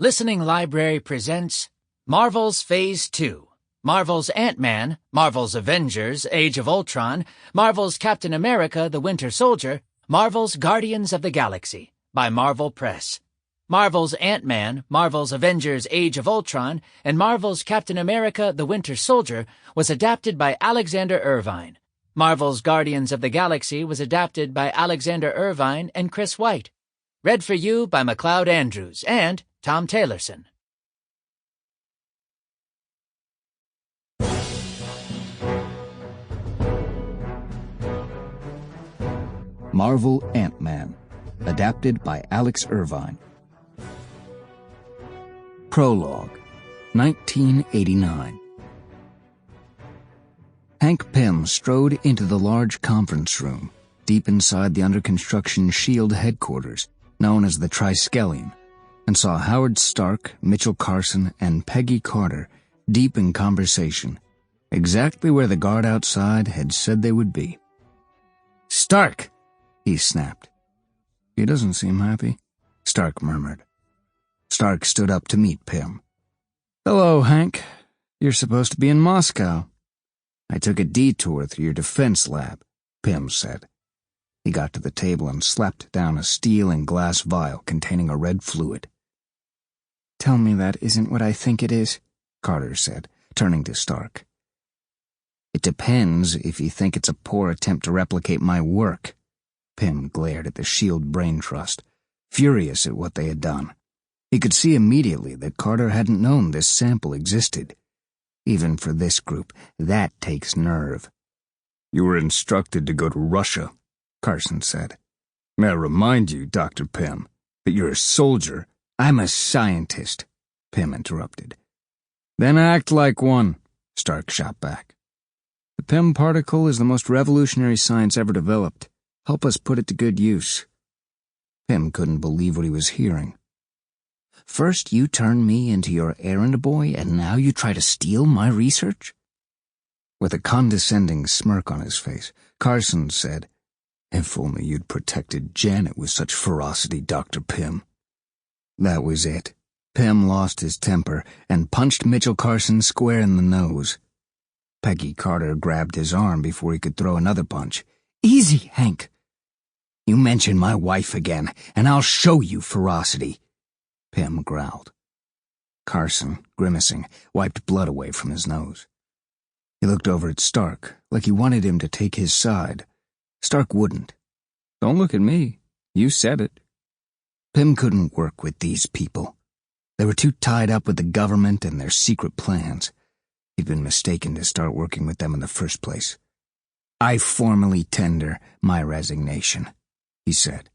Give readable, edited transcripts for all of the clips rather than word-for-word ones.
Listening Library presents Marvel's Phase 2, Marvel's Ant-Man, Marvel's Avengers, Age of Ultron, Marvel's Captain America, the Winter Soldier, Marvel's Guardians of the Galaxy, by Marvel Press. Marvel's Ant-Man, Marvel's Avengers, Age of Ultron, and Marvel's Captain America, the Winter Soldier was adapted by Alexander Irvine. Marvel's Guardians of the Galaxy was adapted by Alexander Irvine and Chris White. Read for you by MacLeod Andrews and Tom Taylorson. Marvel Ant-Man, adapted by Alex Irvine. Prologue, 1989. Hank Pym strode into the large conference room, deep inside the under-construction S.H.I.E.L.D. headquarters, known as the Triskelion, and saw Howard Stark, Mitchell Carson, and Peggy Carter deep in conversation, exactly where the guard outside had said they would be. "Stark!" he snapped. "He doesn't seem happy," Stark murmured. Stark stood up to meet Pym. "Hello, Hank. You're supposed to be in Moscow." "I took a detour through your defense lab," Pym said. He got to the table and slapped down a steel and glass vial containing a red fluid. "Tell me that isn't what I think it is," Carter said, turning to Stark. "It depends if you think it's a poor attempt to replicate my work." Pym glared at the S.H.I.E.L.D. brain trust, furious at what they had done. He could see immediately that Carter hadn't known this sample existed. Even for this group, that takes nerve. "You were instructed to go to Russia," Carson said. "May I remind you, Dr. Pym, that you're a soldier." "I'm a scientist," Pym interrupted. "Then act like one," Stark shot back. "The Pym particle is the most revolutionary science ever developed. Help us put it to good use." Pym couldn't believe what he was hearing. "First you turn me into your errand boy, and now you try to steal my research?" With a condescending smirk on his face, Carson said, "If only you'd protected Janet with such ferocity, Dr. Pym." That was it. Pym lost his temper and punched Mitchell Carson square in the nose. Peggy Carter grabbed his arm before he could throw another punch. "Easy, Hank. You mention my wife again, and I'll show you ferocity," Pym growled. Carson, grimacing, wiped blood away from his nose. He looked over at Stark, like he wanted him to take his side. Stark wouldn't. "Don't look at me. You said it." Pym couldn't work with these people. They were too tied up with the government and their secret plans. He'd been mistaken to start working with them in the first place. "I formally tender my resignation," he said.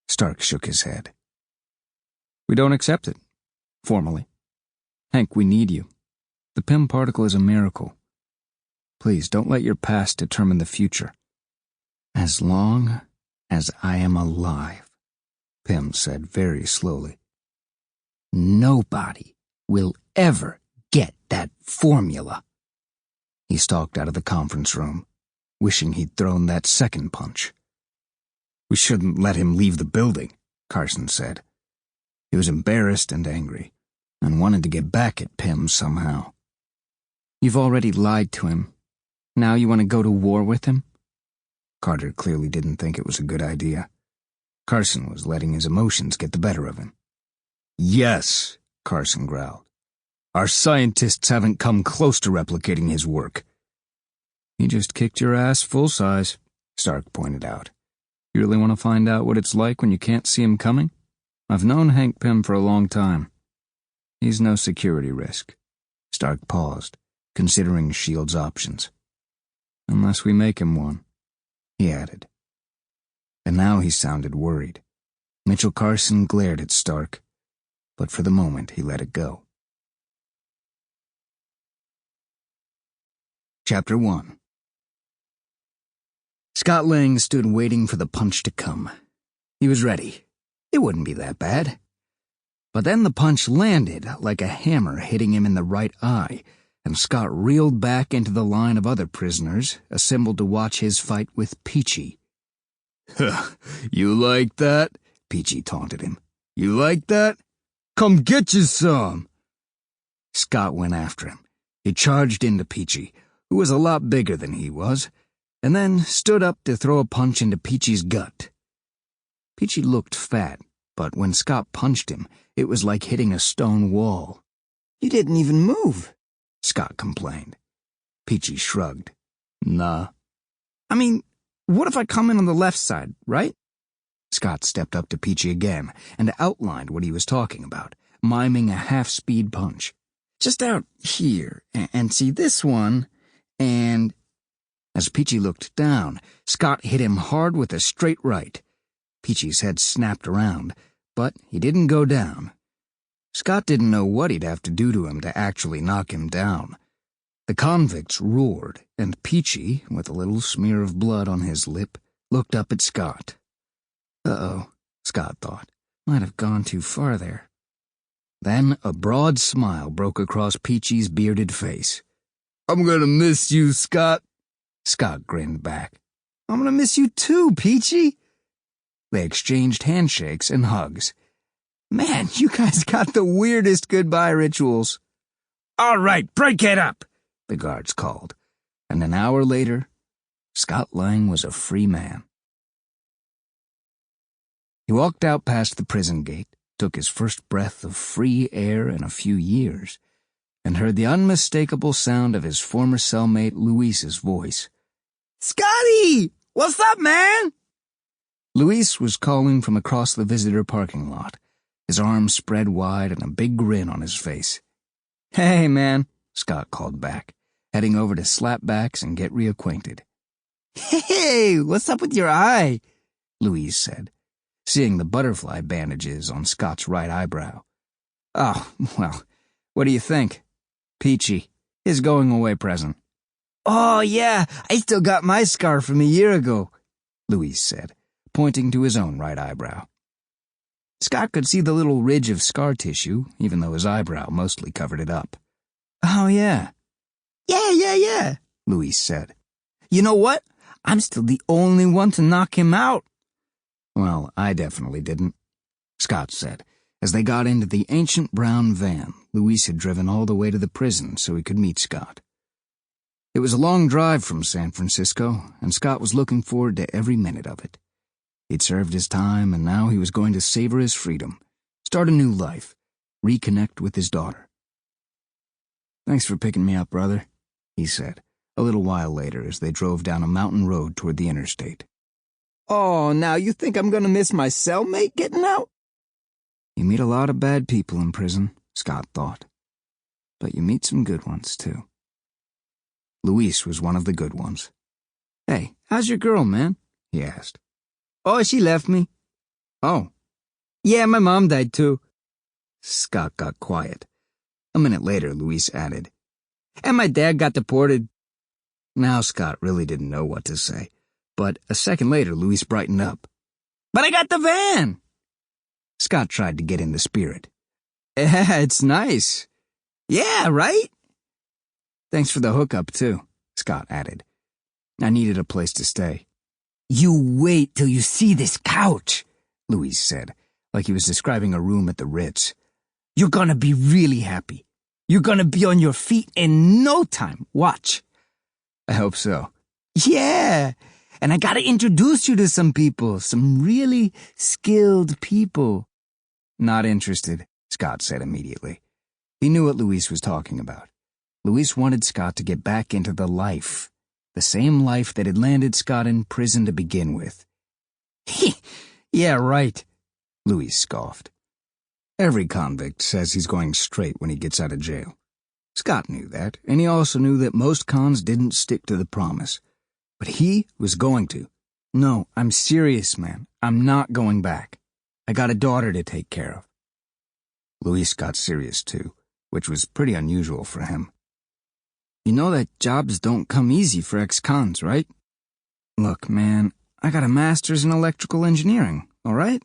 Stark shook his head. "We don't accept it. Formally. Hank, we need you. The Pym particle is a miracle. Please don't let your past determine the future." "As long as I am alive," Pym said very slowly, "nobody will ever get that formula." He stalked out of the conference room, wishing he'd thrown that second punch. "We shouldn't let him leave the building," Carson said. He was embarrassed and angry, and wanted to get back at Pym somehow. "You've already lied to him. Now you want to go to war with him?" Carter clearly didn't think it was a good idea. Carson was letting his emotions get the better of him. "Yes," Carson growled. "Our scientists haven't come close to replicating his work." "He just kicked your ass full size," Stark pointed out. "You really want to find out what it's like when you can't see him coming? I've known Hank Pym for a long time. He's no security risk." Stark paused, considering S.H.I.E.L.D.'s options. "Unless we make him one," he added. And now he sounded worried. Mitchell Carson glared at Stark, but for the moment he let it go. Chapter 1. Scott Lang stood waiting for the punch to come. He was ready. It wouldn't be that bad. But then the punch landed like a hammer hitting him in the right eye, and Scott reeled back into the line of other prisoners, assembled to watch his fight with Peachy. "You like that?" Peachy taunted him. "You like that?" Come get you some. Scott went after him. He charged into Peachy, who was a lot bigger than he was, and then stood up to throw a punch into Peachy's gut. Peachy looked fat, but when Scott punched him, it was like hitting a stone wall. You didn't even move, Scott complained. Peachy shrugged. Nah. I mean, what if I come in on the left side, right? Scott stepped up to Peachy again and outlined what he was talking about, miming a half-speed punch. Just out here, and see this one, and... As Peachy looked down, Scott hit him hard with a straight right. Peachy's head snapped around, but he didn't go down. Scott didn't know what he'd have to do to him to actually knock him down. The convicts roared, and Peachy, with a little smear of blood on his lip, looked up at Scott. Uh-oh, Scott thought. Might have gone too far there. Then a broad smile broke across Peachy's bearded face. I'm gonna miss you, Scott. Scott grinned back. I'm gonna miss you too, Peachy. They exchanged handshakes and hugs. Man, you guys got the weirdest goodbye rituals. All right, break it up, the guards called. And an hour later, Scott Lang was a free man. He walked out past the prison gate, took his first breath of free air in a few years, and heard the unmistakable sound of his former cellmate Luis's voice. Scotty! What's up, man? Luis was calling from across the visitor parking lot, his arms spread wide and a big grin on his face. Hey, man, Scott called back, heading over to slap backs and get reacquainted. Hey, what's up with your eye? Luis said, seeing the butterfly bandages on Scott's right eyebrow. Oh, well, what do you think? Peachy, his going-away present. Oh, yeah, I still got my scar from a year ago, Luis said, pointing to his own right eyebrow. Scott could see the little ridge of scar tissue, even though his eyebrow mostly covered it up. Oh, yeah. Yeah, Luis said. You know what? I'm still the only one to knock him out. Well, I definitely didn't, Scott said, as they got into the ancient brown van Luis had driven all the way to the prison so he could meet Scott. It was a long drive from San Francisco, and Scott was looking forward to every minute of it. He'd served his time, and now he was going to savor his freedom, start a new life, reconnect with his daughter. Thanks for picking me up, brother, he said, a little while later as they drove down a mountain road toward the interstate. Oh, now you think I'm gonna miss my cellmate getting out? You meet a lot of bad people in prison, Scott thought. But you meet some good ones, too. Luis was one of the good ones. Hey, how's your girl, man? He asked. Oh, she left me. Oh. Yeah, my mom died too. Scott got quiet. A minute later, Luis added, And my dad got deported. Now Scott really didn't know what to say, but a second later, Luis brightened up. But I got the van! Scott tried to get in the spirit. Yeah, it's nice. Yeah, right? Thanks for the hookup, too, Scott added. I needed a place to stay. You wait till you see this couch, Luis said, like he was describing a room at the Ritz. You're gonna be really happy. You're gonna be on your feet in no time. Watch. I hope so. Yeah, and I gotta introduce you to some people, some really skilled people. Not interested, Scott said immediately. He knew what Luis was talking about. Luis wanted Scott to get back into the life, the same life that had landed Scott in prison to begin with. Yeah, right, Luis scoffed. Every convict says he's going straight when he gets out of jail. Scott knew that, and he also knew that most cons didn't stick to the promise. But he was going to. No, I'm serious, man. I'm not going back. I got a daughter to take care of. Luis got serious, too, which was pretty unusual for him. You know that jobs don't come easy for ex-cons, right? Look, man, I got a master's in electrical engineering, all right?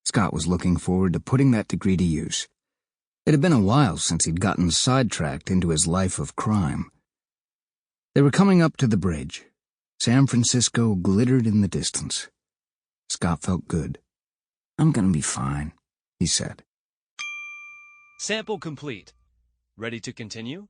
Scott was looking forward to putting that degree to use. It had been a while since he'd gotten sidetracked into his life of crime. They were coming up to the bridge. San Francisco glittered in the distance. Scott felt good. I'm gonna be fine, he said. Sample complete. Ready to continue?